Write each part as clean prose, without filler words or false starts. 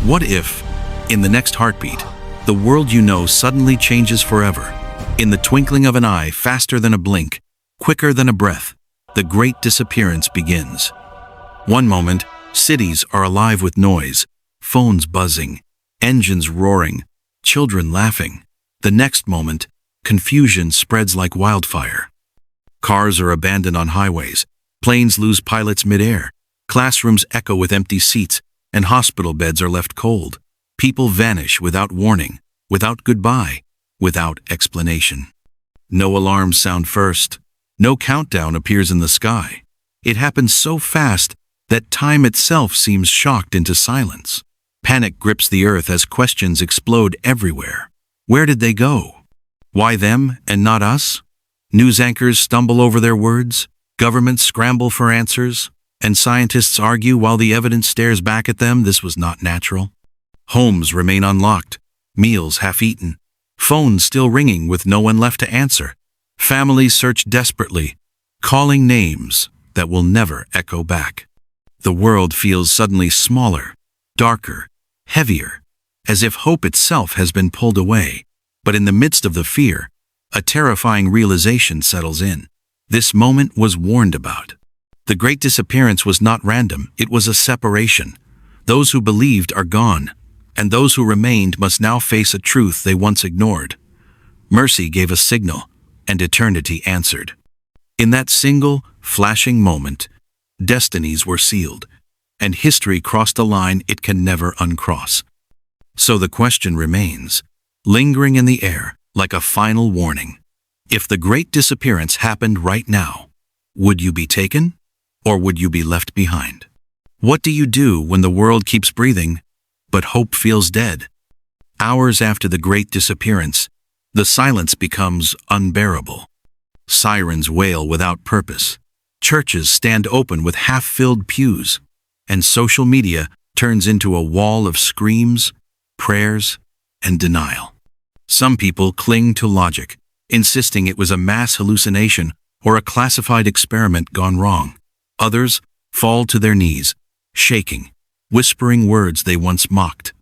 What if, in the next heartbeat, the world you know suddenly changes forever? In the twinkling of an eye, faster than a blink, quicker than a breath, the great disappearance begins. One moment, cities are alive with noise, phones buzzing, engines roaring, children laughing. The next moment, confusion spreads like wildfire. Cars are abandoned on highways, planes lose pilots mid-air, classrooms echo with empty seats, and hospital beds are left cold. People vanish without warning, without goodbye, without explanation. No alarms sound first. No countdown appears in the sky. It happens so fast that time itself seems shocked into silence. Panic grips the earth as questions explode everywhere. Where did they go? Why them and not us? News anchors stumble over their words, governments scramble for answers, and scientists argue while the evidence stares back at them. This was not natural. Homes remain unlocked, meals half-eaten, phones still ringing with no one left to answer. Families search desperately, calling names that will never echo back. The world feels suddenly smaller, darker, heavier, as if hope itself has been pulled away. But in the midst of the fear, a terrifying realization settles in. This moment was warned about. The great disappearance was not random, it was a separation. Those who believed are gone, and those who remained must now face a truth they once ignored. Mercy gave a signal, and eternity answered. In that single, flashing moment, destinies were sealed, and history crossed a line it can never uncross. So the question remains, lingering in the air like a final warning. If the great disappearance happened right now, would you be taken, or would you be left behind? What do you do when the world keeps breathing, but hope feels dead? Hours after the great disappearance, the silence becomes unbearable. Sirens wail without purpose. Churches stand open with half-filled pews, and social media turns into a wall of screams, prayers, and denial. Some people cling to logic, insisting it was a mass hallucination or a classified experiment gone wrong. Others fall to their knees, shaking, whispering words they once mocked.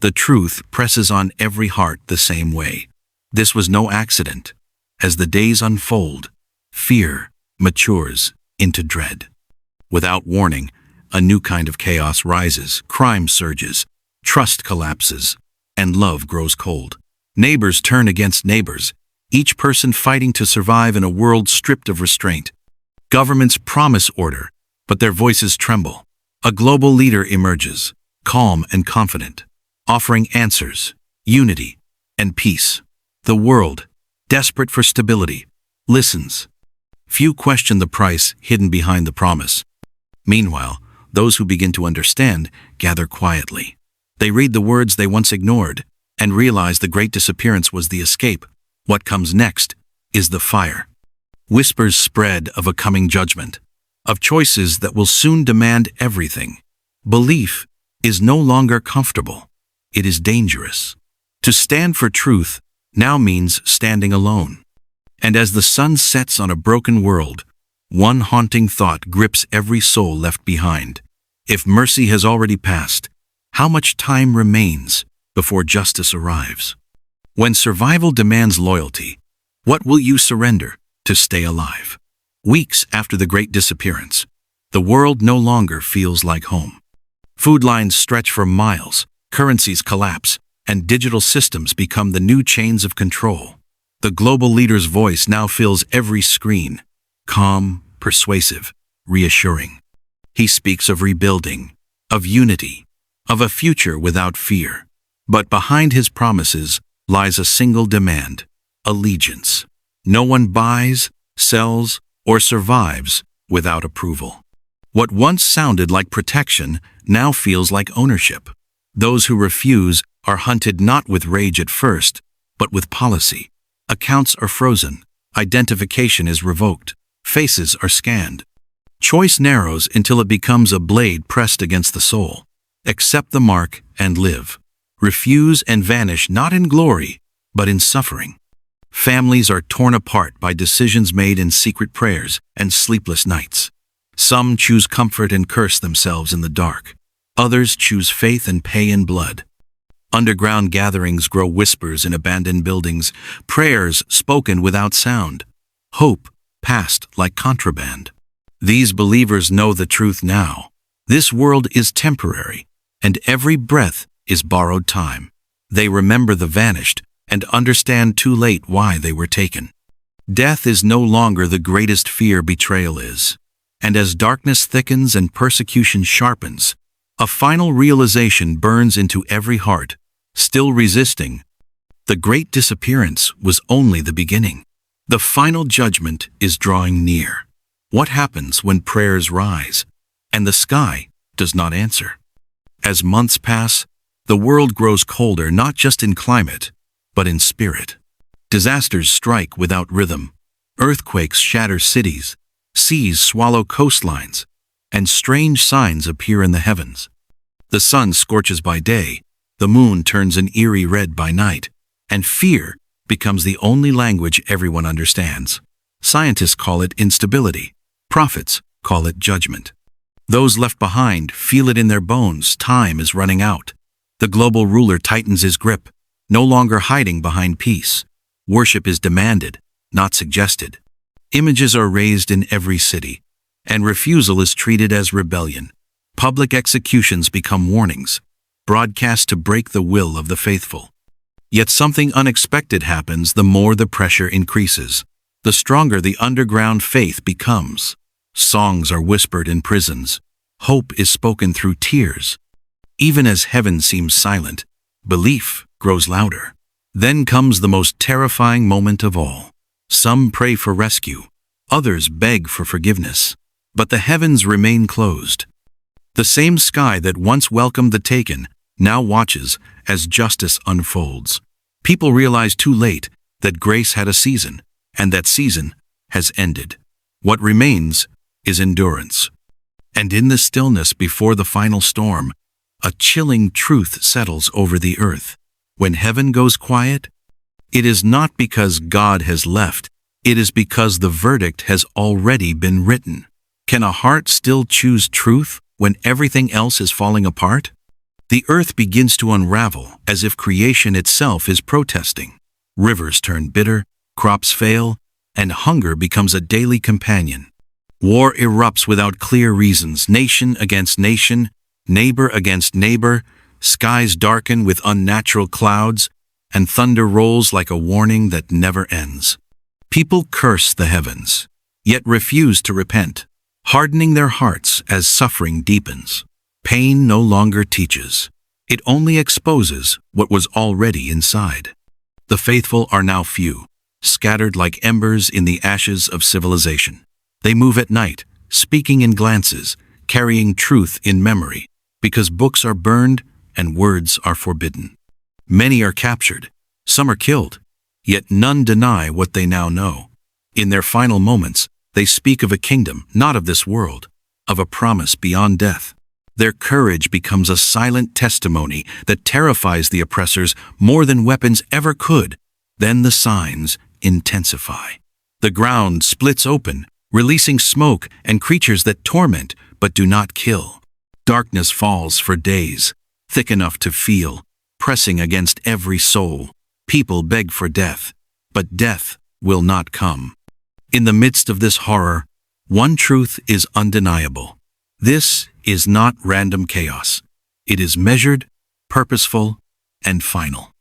The truth presses on every heart the same way. This was no accident. As the days unfold, fear matures into dread. Without warning, a new kind of chaos rises, crime surges, trust collapses, and love grows cold. Neighbors turn against neighbors, each person fighting to survive in a world stripped of restraint. Governments promise order, but their voices tremble. A global leader emerges, calm and confident, offering answers, unity, and peace. The world, desperate for stability, listens. Few question the price hidden behind the promise. Meanwhile, those who begin to understand gather quietly. They read the words they once ignored and realize the great disappearance was the escape. What comes next is the fire. Whispers spread of a coming judgment, of choices that will soon demand everything. Belief is no longer comfortable. It is dangerous. To stand for truth now means standing alone. And as the sun sets on a broken world, one haunting thought grips every soul left behind. If mercy has already passed, how much time remains before justice arrives? When survival demands loyalty, what will you surrender to stay alive? Weeks after the great disappearance, the world no longer feels like home. Food lines stretch for miles, currencies collapse, and digital systems become the new chains of control. The global leader's voice now fills every screen, calm, persuasive, reassuring. He speaks of rebuilding, of unity, of a future without fear. But behind his promises lies a single demand: allegiance. No one buys, sells, or survives without approval. What once sounded like protection now feels like ownership. Those who refuse are hunted not with rage at first, but with policy. Accounts are frozen, identification is revoked, faces are scanned. Choice narrows until it becomes a blade pressed against the soul. Accept the mark and live. Refuse and vanish not in glory, but in suffering. Families are torn apart by decisions made in secret prayers and sleepless nights. Some choose comfort and curse themselves in the dark. Others choose faith and pay in blood. Underground gatherings grow whispers in abandoned buildings, prayers spoken without sound, hope passed like contraband. These believers know the truth now. This world is temporary, and every breath is borrowed time. They remember the vanished and understand too late why they were taken. Death is no longer the greatest fear betrayal is. And as darkness thickens and persecution sharpens, a final realization burns into every heart, still resisting. The great disappearance was only the beginning. The final judgment is drawing near. What happens when prayers rise and the sky does not answer? As months pass, the world grows colder not just in climate, but in spirit. Disasters strike without rhythm. Earthquakes shatter cities, seas swallow coastlines, and strange signs appear in the heavens. The sun scorches by day, the moon turns an eerie red by night, and fear becomes the only language everyone understands. Scientists call it instability. Prophets call it judgment. Those left behind feel it in their bones. Time is running out. The global ruler tightens his grip, no longer hiding behind peace. Worship is demanded, not suggested. Images are raised in every city, and refusal is treated as rebellion. Public executions become warnings, broadcast to break the will of the faithful. Yet something unexpected happens the more the pressure increases. The stronger the underground faith becomes. Songs are whispered in prisons. Hope is spoken through tears. Even as heaven seems silent, belief grows louder. Then comes the most terrifying moment of all. Some pray for rescue, others beg for forgiveness, but the heavens remain closed. The same sky that once welcomed the taken now watches as justice unfolds. People realize too late that grace had a season, and that season has ended. What remains is endurance. And in the stillness before the final storm, a chilling truth settles over the earth. When heaven goes quiet, it is not because God has left, it is because the verdict has already been written. Can a heart still choose truth when everything else is falling apart? The earth begins to unravel as if creation itself is protesting. Rivers turn bitter, crops fail, and hunger becomes a daily companion. War erupts without clear reasons, nation against nation, neighbor against neighbor, skies darken with unnatural clouds, and thunder rolls like a warning that never ends. People curse the heavens, yet refuse to repent, hardening their hearts as suffering deepens. Pain no longer teaches. It only exposes what was already inside. The faithful are now few, scattered like embers in the ashes of civilization. They move at night, speaking in glances, carrying truth in memory, because books are burned and words are forbidden. Many are captured, some are killed, yet none deny what they now know. In their final moments, they speak of a kingdom not of this world, of a promise beyond death. Their courage becomes a silent testimony that terrifies the oppressors more than weapons ever could. Then the signs intensify. The ground splits open, releasing smoke and creatures that torment but do not kill. Darkness falls for days, thick enough to feel, pressing against every soul. People beg for death, but death will not come. In the midst of this horror, one truth is undeniable. This is not random chaos. It is measured, purposeful, and final.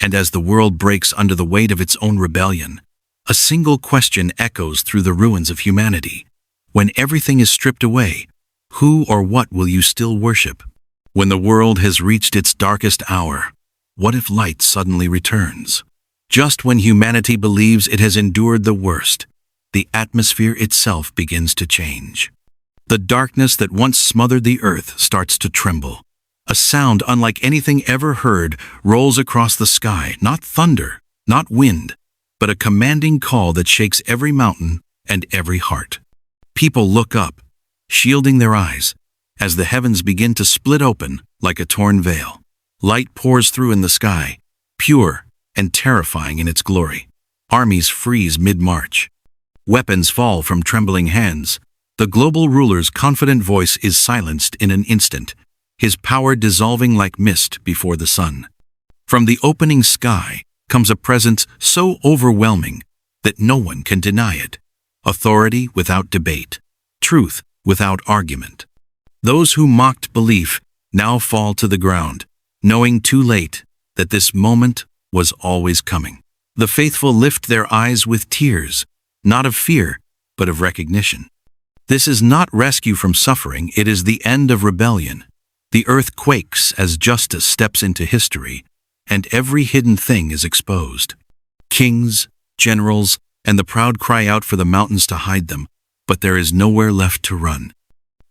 And as the world breaks under the weight of its own rebellion, a single question echoes through the ruins of humanity. When everything is stripped away, who or what will you still worship? When the world has reached its darkest hour, what if light suddenly returns? Just when humanity believes it has endured the worst, the atmosphere itself begins to change. The darkness that once smothered the earth starts to tremble. A sound unlike anything ever heard rolls across the sky, not thunder, not wind, but a commanding call that shakes every mountain and every heart. People look up, shielding their eyes, as the heavens begin to split open like a torn veil. Light pours through in the sky, pure and terrifying in its glory. Armies freeze mid-march. Weapons fall from trembling hands. The global ruler's confident voice is silenced in an instant. his power dissolving like mist before the sun. From the opening sky comes a presence so overwhelming that no one can deny it. Authority without debate, truth without argument. Those who mocked belief now fall to the ground, knowing too late that this moment was always coming. The faithful lift their eyes with tears, not of fear, but of recognition. This is not rescue from suffering, it is the end of rebellion. The earth quakes as justice steps into history, and every hidden thing is exposed. Kings, generals, and the proud cry out for the mountains to hide them, but there is nowhere left to run.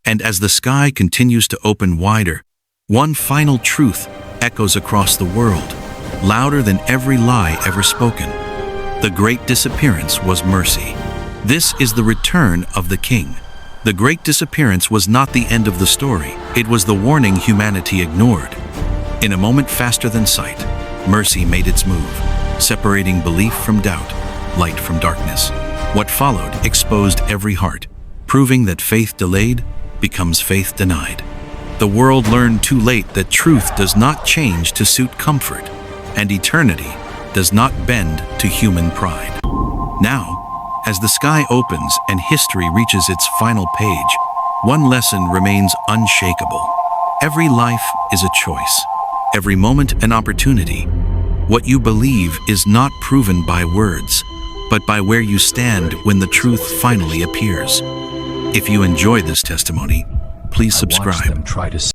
And as the sky continues to open wider, one final truth echoes across the world, louder than every lie ever spoken. The great disappearance was mercy. This is the return of the King. The great disappearance was not the end of the story. It was the warning humanity ignored. In a moment faster than sight, mercy made its move, separating belief from doubt, light from darkness. What followed exposed every heart, proving that faith delayed becomes faith denied. The world learned too late that truth does not change to suit comfort, and eternity does not bend to human pride. Now, as the sky opens and history reaches its final page, one lesson remains unshakable. Every life is a choice, every moment an opportunity. What you believe is not proven by words, but by where you stand when the truth finally appears. If you enjoyed this testimony, please subscribe.